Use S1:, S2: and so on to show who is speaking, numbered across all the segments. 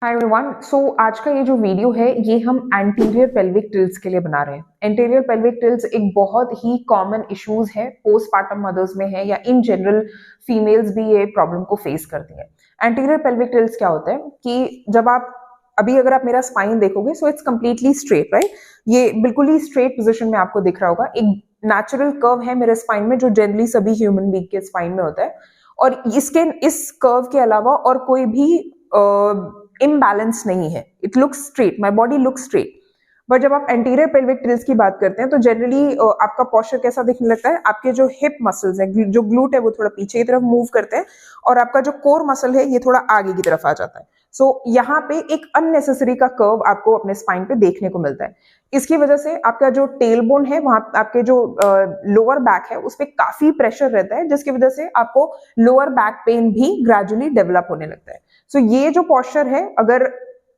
S1: Hi everyone. आज का ये जो वीडियो है ये हम एंटीरियर पेल्विक टिल्ट्स के लिए बना रहे हैं। एंटीरियर पेल्विक टिल्ट्स एक बहुत ही कॉमन इश्यूज है, पोस्टपार्टम मदर्स में है या इन जनरल फीमेल्स भी ये प्रॉब्लम को फेस करती हैं। एंटीरियर पेल्विक टिल्ट्स क्या होता है कि जब आप अगर आप मेरा स्पाइन देखोगे so it's completely straight, right. ये बिल्कुल ही स्ट्रेट पोजिशन में आपको दिख रहा होगा। एक नेचुरल कर्व है मेरे स्पाइन में जो जनरली सभी ह्यूमन बीइंग के स्पाइन में होता है, और इस कर्व के अलावा और कोई भी इम्बैलेंस नहीं है। It looks straight, my body looks straight. But जब आप एंटीरियर पेल्विक टिल्ट्स की बात करते हैं तो जनरली आपका पोस्चर कैसा दिखने लगता है, आपके जो हिप मसल्स है, जो ग्लूट है, वो थोड़ा पीछे की तरफ मूव करते हैं और आपका जो कोर मसल है ये थोड़ा आगे की तरफ आ जाता है। यहाँ पे एक अननेसेसरी का कर्व आपको अपने स्पाइन पे देखने को मिलता है। इसकी वजह से आपका जो टेल बोन है, वहां आपके जो लोअर बैक है उस पर काफी प्रेशर रहता है, जिसकी वजह से आपको लोअर बैक पेन भी ग्रेजुअली डेवलप होने लगता है। ये जो पोस्चर है, अगर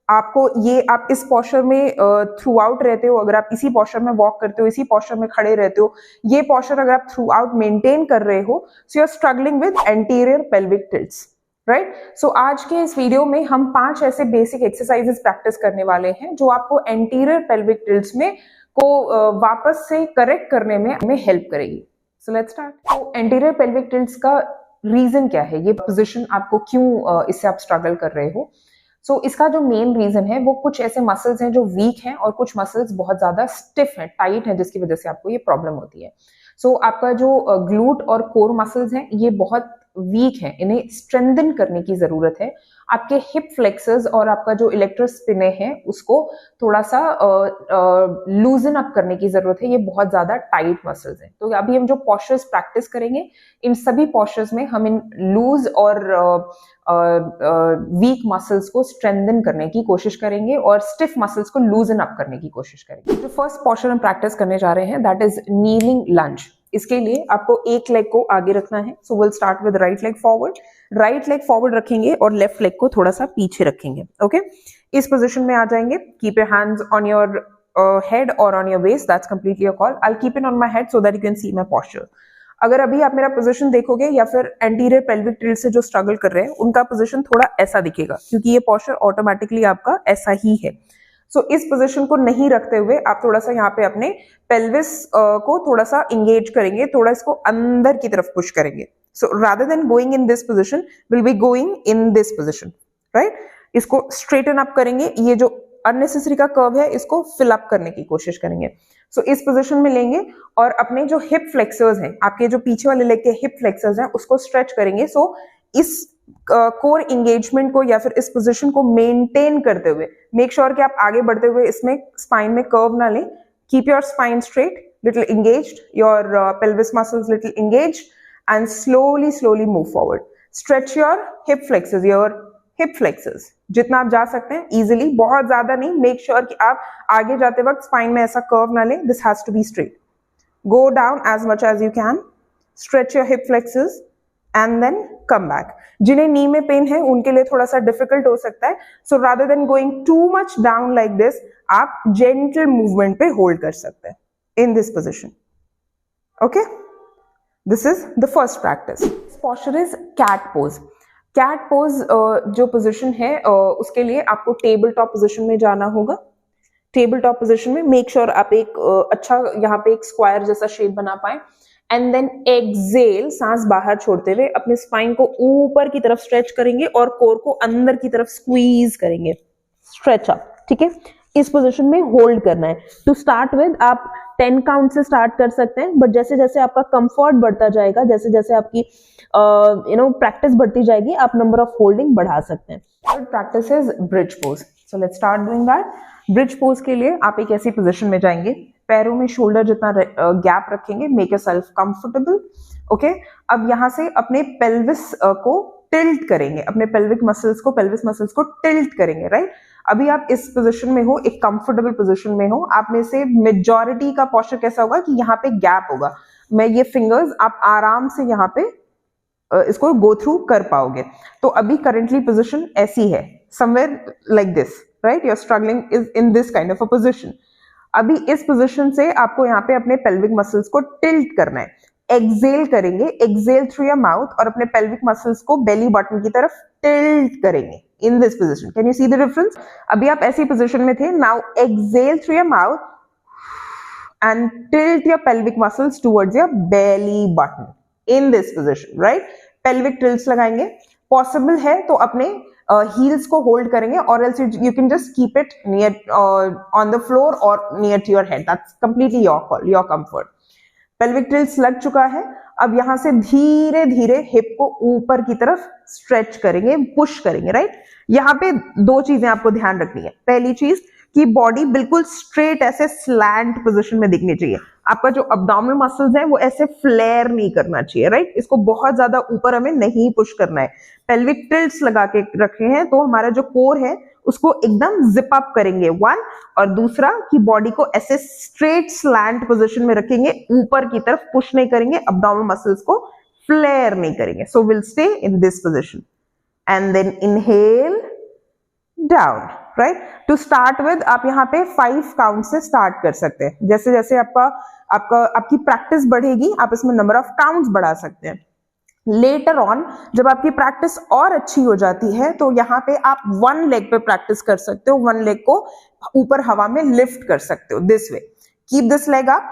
S1: आप इस पोस्चर में थ्रू आउट रहते हो, अगर आप इसी पोस्चर में वॉक करते हो, इसी पोस्चर में खड़े रहते हो, ये पोस्चर अगर आप थ्रू आउट मेंटेन कर रहे हो, so you are struggling with anterior pelvic tilts, right. आज के इस वीडियो में हम 5 ऐसे बेसिक एक्सरसाइजेस प्रैक्टिस करने वाले हैं जो आपको एंटीरियर पेल्विक टिल्ट्स में वापस से करेक्ट करने में हेल्प करेगी। So let's start. Anterior pelvic tilts का रीजन क्या है, ये पोजीशन आपको क्यों इससे आप स्ट्रगल कर रहे हो। इसका जो मेन रीजन है वो कुछ ऐसे मसल्स हैं जो वीक हैं और कुछ मसल्स बहुत ज्यादा स्टिफ हैं, टाइट हैं, जिसकी वजह से आपको ये प्रॉब्लम होती है। आपका जो ग्लूट और कोर मसल्स हैं ये बहुत वीक है, इन्हें स्ट्रेंथन करने की जरूरत है। आपके हिप फ्लेक्सर्स और आपका जो इलेक्ट्रोस्पिने है उसको थोड़ा सा लूजन अप करने की जरूरत है, ये बहुत ज्यादा टाइट मसल्स हैं। तो अभी हम जो पोस्चर्स प्रैक्टिस करेंगे, इन सभी पोस्चर्स में हम इन लूज और वीक मसल्स को स्ट्रेंथन करने की कोशिश करेंगे और स्टिफ मसल्स को लूजन अप करने की कोशिश करेंगे। जो फर्स्ट पोस्चर हम प्रैक्टिस करने जा रहे हैं दैट इज नीलिंग लंज। इसके लिए आपको एक लेग को आगे रखना है। Will start with right leg forward. Right leg forward रखेंगे और लेफ्ट लेग को थोड़ा सा पीछे रखेंगे। ओके, इस पोजीशन में आ जाएंगे। Keep your hands on your head और on your waist, that's completely your call. I will keep it on my head so that you can see my posture. अगर अभी आप मेरा पोजीशन देखोगे या फिर एंटीरियर पेल्विक टिल्ट से जो स्ट्रगल कर रहे हैं उनका पोजीशन थोड़ा ऐसा दिखेगा, क्योंकि ये पोस्चर ऑटोमेटिकली आपका ऐसा ही है। इस पोजीशन को नहीं रखते हुए आप थोड़ा सा यहाँ पे अपने पेल्विस को थोड़ा सा इंगेज करेंगे, थोड़ा इसको अंदर की तरफ पुश करेंगे। Rather than going in this position will be going in this position, right. इसको स्ट्रेटन अप करेंगे, ये जो अननेसेसरी का कर्व है इसको फिल अप करने की कोशिश करेंगे। इस पोजीशन में लेंगे और अपने जो हिप फ्लेक्सर्स हैं, आपके जो पीछे वाले लेग के हिप फ्लेक्सर्स हैं, उसको स्ट्रेच करेंगे। इस कोर इंगेजमेंट को या फिर इस पोजीशन को मेंटेन करते हुए मेक श्योर कि आप आगे बढ़ते हुए इसमें स्पाइन में कर्व ना लें। Keep your spine straight, little engaged, your pelvis muscles little engaged and slowly move forward. Stretch your hip flexors जितना आप जा सकते हैं इजिली, बहुत ज्यादा नहीं। मेक श्योर कि आप आगे जाते वक्त स्पाइन में ऐसा कर्व ना लें। This has to be straight. Go down as much as you can, stretch your hip flexors and then come back. जिन्हें नी में पेन है उनके लिए थोड़ा सा डिफिकल्ट हो सकता है, rather than going too much down like this, आप जेंटल मूवमेंट पे होल्ड कर सकते हैं in this position. Okay, this is the first practice. Posture is cat pose. Cat pose जो पोजीशन है उसके लिए आपको टेबल टॉप पोजीशन में जाना होगा। टेबल टॉप पोजीशन में मेक श्योर आप एक अच्छा यहाँ पे एक स्क्वायर जैसा शेप बना पाए एंड देन एक्सेल, सांस बाहर छोड़ते हुए अपने स्पाइन को ऊपर की तरफ स्ट्रेच करेंगे और कोर को अंदर की तरफ स्क्वीज करेंगे। स्ट्रेच अप, ठीक है। इस पोजीशन में होल्ड करना है। टू स्टार्ट विद आप 10 काउंट से स्टार्ट कर सकते हैं, बट जैसे जैसे आपका कंफर्ट बढ़ता जाएगा, जैसे जैसे आपकी प्रैक्टिस बढ़ती जाएगी, आप नंबर ऑफ होल्डिंग बढ़ा सकते हैं। Third practice is bridge pose. Let's start doing that. Bridge pose के लिए आप एक ऐसी पोजीशन में जाएंगे, पैरों में शोल्डर जितना गैप रखेंगे। Make yourself comfortable. ओके, अब यहाँ से अपने पेल्विस को टिल्ट करेंगे, अपने पेल्विस मसल्स को टिल्ट करेंगे, राइट। अभी आप इस पोजीशन में हो, एक कंफर्टेबल पोजीशन में हो। आप में से मेजॉरिटी का पोस्चर कैसा होगा कि यहाँ पे गैप होगा। मैं ये फिंगर्स आप आराम से यहाँ पे इसको गो थ्रू कर पाओगे। तो अभी करेंटली पोजीशन ऐसी है, somewhere like this, right. Your struggling is in this kind of a position. अभी इस पोजीशन से आपको यहाँ पे अपने पेल्विक मसल्स को टिल्ट करना है। एक्सेल करेंगे, एक्सेल थ्रू योर माउथ और अपने पेल्विक मसल्स को बेली बटन की तरफ टिल्ट करेंगे in this position. Can you see the difference? अभी आप ऐसी पोजिशन में थे. Now exhale through your mouth and tilt your pelvic muscles towards your belly button in this position, right? Pelvic tilts लगाएंगे. Possible है तो अपने heels को hold करेंगे, or else you can just keep it near on the floor or near to your head. That's completely your call, your comfort. Pelvic tilts लग चुका है. अब यहाँ से धीरे धीरे हिप को ऊपर की तरफ स्ट्रेच करेंगे, पुश करेंगे, राइट? यहाँ पे दो चीजें आपको ध्यान रखनी है. पहली चीज कि बॉडी बिल्कुल स्ट्रेट ऐसे स्लैंट पोजीशन में दिखनी चाहिए. आपका जो अब्डोमिनल मसल्स है वो ऐसे फ्लेयर नहीं करना चाहिए, राइट? इसको बहुत ज्यादा ऊपर हमें नहीं पुश करना है. पेल्विक टिल्ट्स लगा के रखे हैं तो हमारा जो कोर है उसको एकदम जिप अप करेंगे, वन. और दूसरा कि बॉडी को ऐसे स्ट्रेट स्लैंट पोजीशन में रखेंगे, ऊपर की तरफ पुश नहीं करेंगे, अब्डोमिनल मसल्स को फ्लेयर नहीं करेंगे. So we'll stay in this position and then inhale down, right? To start with आप यहाँ पे 5 काउंट से स्टार्ट कर सकते हैं. जैसे जैसे आपकी प्रैक्टिस बढ़ेगी आप इसमें नंबर ऑफ काउंट्स बढ़ा सकते हैं. लेटर ऑन जब आपकी प्रैक्टिस और अच्छी हो जाती है तो यहाँ पे आप 1 लेग पे प्रैक्टिस कर सकते हो. 1 लेग को ऊपर हवा में लिफ्ट कर सकते हो this way. Keep this leg up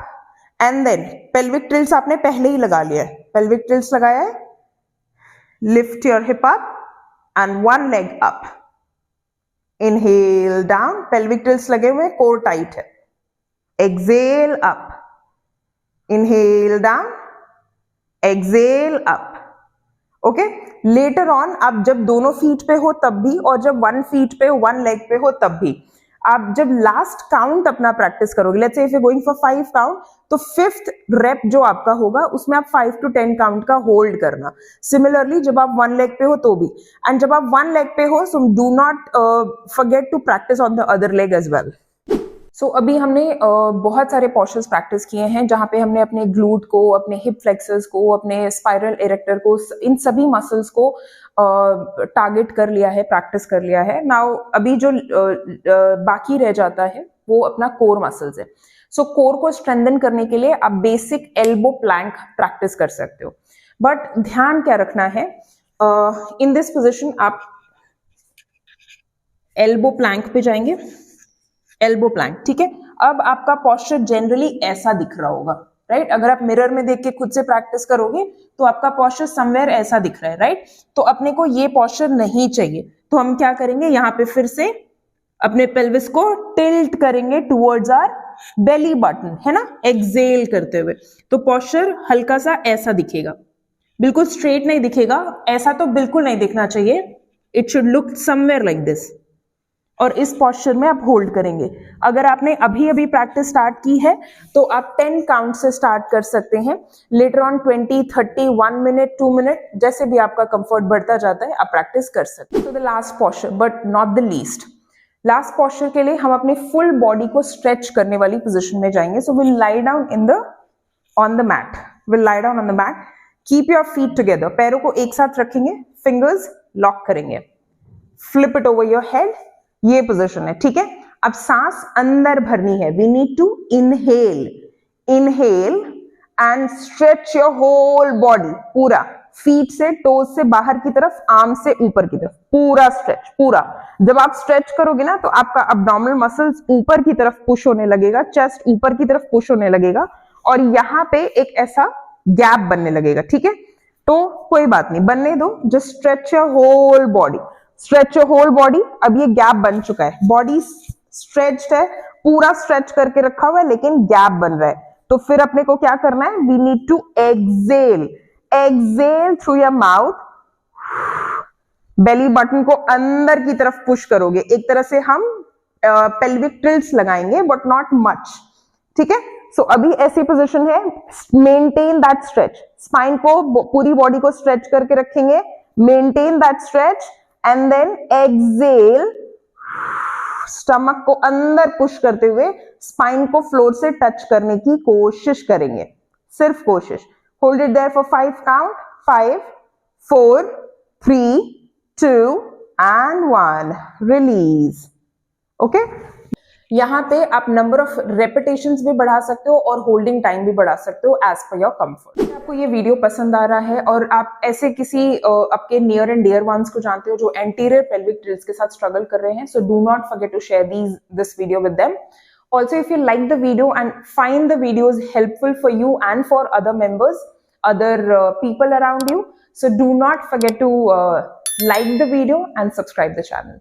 S1: and then pelvic tilts आपने पहले ही लगा लिया है. पेल्विक टिल्ट्स लगाया है, lift your hip up and 1 leg up. Inhale down, pelvic tilts लगे हुए, core tight है. Exhale up. Inhale down. Exhale up. Okay? Later on आप जब दोनों फीट पे हो तब भी, और जब 1 फीट पे 1 लेग पे हो तब भी, आप जब लास्ट काउंट अपना प्रैक्टिस करोगे, let's say if you going for 5 count, तो 5th रेप जो आपका होगा उसमें आप 5 to 10 काउंट का होल्ड करना. सिमिलरली जब आप 1 लेग पे हो तो भी, एंड जब आप 1 लेग पे हो so do not forget to practise on the other leg as well. So अभी हमने बहुत सारे पोस्चर्स प्रैक्टिस किए हैं जहां पे हमने अपने ग्लूट को, अपने हिप फ्लेक्सर्स को, अपने स्पाइरल इरेक्टर को, इन सभी मसल्स को टारगेट कर लिया है, प्रैक्टिस कर लिया है. नाउ अभी जो बाकी रह जाता है वो अपना कोर मसल्स है. सो कोर को स्ट्रेंथन करने के लिए आप बेसिक एल्बो प्लैंक प्रैक्टिस कर सकते हो. बट ध्यान क्या रखना है, इन दिस पोजिशन आप एल्बो प्लैंक पे जाएंगे, एल्बो प्लैंक, ठीक है? अब आपका पोस्चर जनरली ऐसा दिख रहा होगा, राइट? अगर आप मिरर में देख के खुद से प्रैक्टिस करोगे तो आपका पोस्चर समवेयर ऐसा दिख रहा है, राइट? तो अपने को ये पोस्चर नहीं चाहिए. तो हम क्या करेंगे, यहाँ पे फिर से अपने पेल्विस को टिल्ट करेंगे टुवर्ड्स आवर बेली बटन, है ना, एक्सेल करते हुए. तो पोस्चर हल्का सा ऐसा दिखेगा, बिल्कुल स्ट्रेट नहीं दिखेगा. ऐसा तो बिल्कुल नहीं दिखना चाहिए. It should look somewhere like this. और इस पोस्चर में आप होल्ड करेंगे. अगर आपने अभी अभी प्रैक्टिस स्टार्ट की है तो आप 10 काउंट से स्टार्ट कर सकते हैं. लेटर ऑन 20, 30, 1 मिनट, 2 मिनट, जैसे भी आपका कंफर्ट बढ़ता जाता है आप प्रैक्टिस कर सकते हैं. तो the last posture but not the least, last posture के लिए हम अपने फुल बॉडी को स्ट्रेच करने वाली पोजीशन में जाएंगे. So we'll lie down on the mat. We'll lie down on the mat. Keep your feet together. पैरों को एक साथ रखेंगे, फिंगर्स लॉक करेंगे, flip it over your head. ये पोजीशन है, ठीक है? अब सांस अंदर भरनी है. We need to inhale and stretch your whole body. पूरा फीट से, टोज से बाहर की तरफ, आर्म से ऊपर की तरफ, पूरा स्ट्रेच, पूरा. जब आप स्ट्रेच करोगे ना तो आपका अब्डोमिनल मसल्स ऊपर की तरफ पुश होने लगेगा, चेस्ट ऊपर की तरफ पुश होने लगेगा, और यहाँ पे एक ऐसा गैप बनने लगेगा, ठीक है? तो कोई बात नहीं, बनने दो. Just stretch your whole body, stretch your whole body. अब ये गैप बन चुका है, बॉडी स्ट्रेच्ड है, पूरा स्ट्रेच करके रखा हुआ है, लेकिन गैप बन रहा है. तो फिर अपने को क्या करना है, we need to exhale through your mouth. Belly button को अंदर की तरफ पुश करोगे. एक तरह से हम पेल्विक टिल्ट्स लगाएंगे बट नॉट मच, ठीक है? सो अभी ऐसी पोजीशन है. Maintain that stretch. स्पाइन को, पूरी बॉडी को स्ट्रेच करके रखेंगे. Maintain that stretch and then exhale. Stomach को अंदर पुश करते हुए स्पाइन को फ्लोर से टच करने की कोशिश करेंगे, सिर्फ कोशिश. Hold it there for 5 count. 5, 4, 3, 2 and 1. Release. Okay? यहाँ पे आप नंबर ऑफ रेपिटेशंस भी बढ़ा सकते हो और होल्डिंग टाइम भी बढ़ा सकते हो एज पर योर कंफर्ट। आपको ये वीडियो पसंद आ रहा है और आप ऐसे किसी आपके नियर एंड डियर वंस को जानते हो जो एंटीरियर पेल्विक टिल्ट्स के साथ स्ट्रगल कर रहे हैं, so do not forget to share this video with them. Also, if you like the video and find the videos helpful for you and for other members, other people around you, so do not forget to like the video and subscribe the channel.